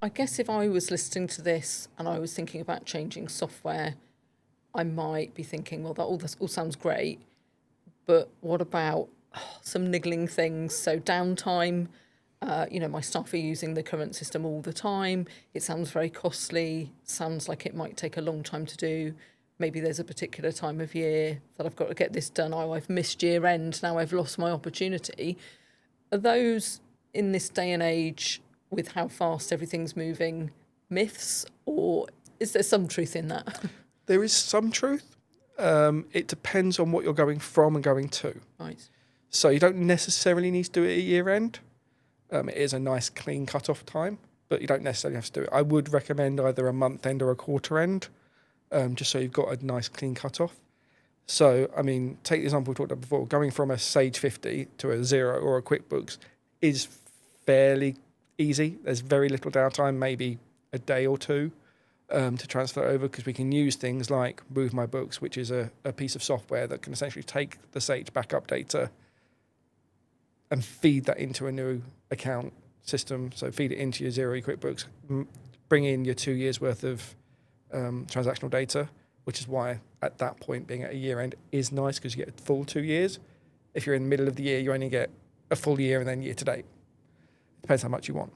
I guess if I was listening to this and I was thinking about changing software, I might be thinking, well, this all sounds great, but what about some niggling things? So downtime, my staff are using the current system all the time. It sounds very costly, sounds like it might take a long time to do. Maybe there's a particular time of year that I've got to get this done. Oh, I've missed year end, now I've lost my opportunity. Are those, in this day and age, with how fast everything's moving, myths, or is there some truth in that? There is some truth. It depends on what you're going from and going to. Right. So you don't necessarily need to do it at year end. It is a nice clean cut-off time, but you don't necessarily have to do it. I would recommend either a month end or a quarter end, just so you've got a nice clean cut-off. So, I mean, take the example we talked about before. Going from a Sage 50 to a Xero or a QuickBooks is fairly easy. There's very little downtime, maybe a day or two to transfer over, because we can use things like Move My Books, which is a piece of software that can essentially take the Sage backup data and feed that into a new account system. So feed it into your Xero QuickBooks, bring in your 2 years worth of transactional data, which is why at that point being at a year end is nice, because you get a full 2 years. If you're in the middle of the year, you only get a full year and then year to date. Depends how much you want.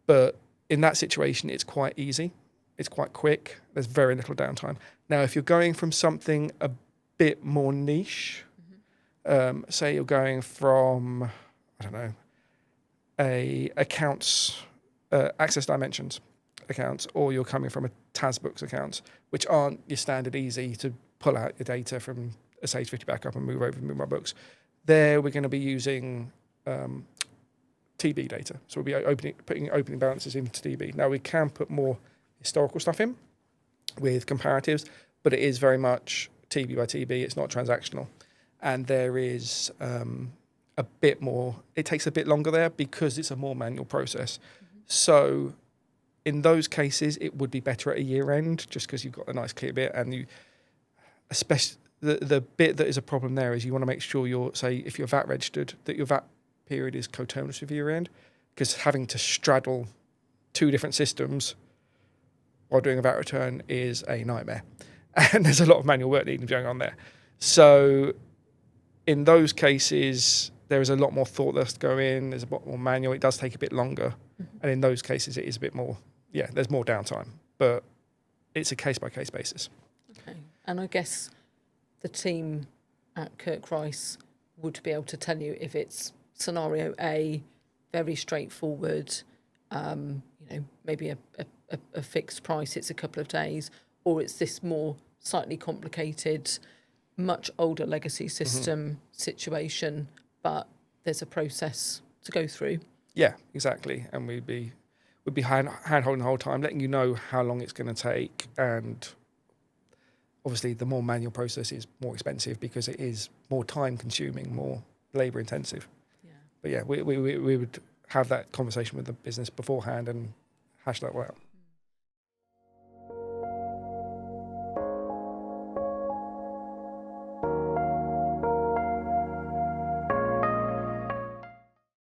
But in that situation, it's quite easy. It's quite quick. There's very little downtime. Now, if you're going from something a bit more niche, say you're going from, I don't know, accounts, access dimensions accounts, or you're coming from a TasBooks accounts, which aren't your standard easy to pull out your data from a Sage 50 backup and move over and Move My Books. There, we're going to be using TB data. So we'll be putting opening balances into TB. Now, we can put more historical stuff in with comparatives, but it is very much TB by TB. It's not transactional. And there is a bit more, it takes a bit longer there because it's a more manual process. So in those cases, it would be better at a year end, just because you've got a nice clear bit, and you, especially the bit that is a problem there is you want to make sure you're, say, if you're VAT registered, that your VAT period is coterminous with year end, because having to straddle two different systems while doing a VAT return is a nightmare. And there's a lot of manual work needing going on there. So in those cases, there is a lot more thought that's go in. There's a lot more manual. It does take a bit longer. And in those cases, it is a bit more, there's more downtime. But it's a case-by-case basis. Okay. And I guess the team at Kirk Rice would be able to tell you if it's scenario A, very straightforward, maybe a fixed price, it's a couple of days, or it's this more slightly complicated, much older legacy system situation, but there's a process to go through. Yeah, exactly. And we'd be hand-holding the whole time, letting you know how long it's going to take. And obviously, the more manual process is more expensive because it is more time-consuming, more labour-intensive. Yeah. But yeah, we would have that conversation with the business beforehand and hash that out.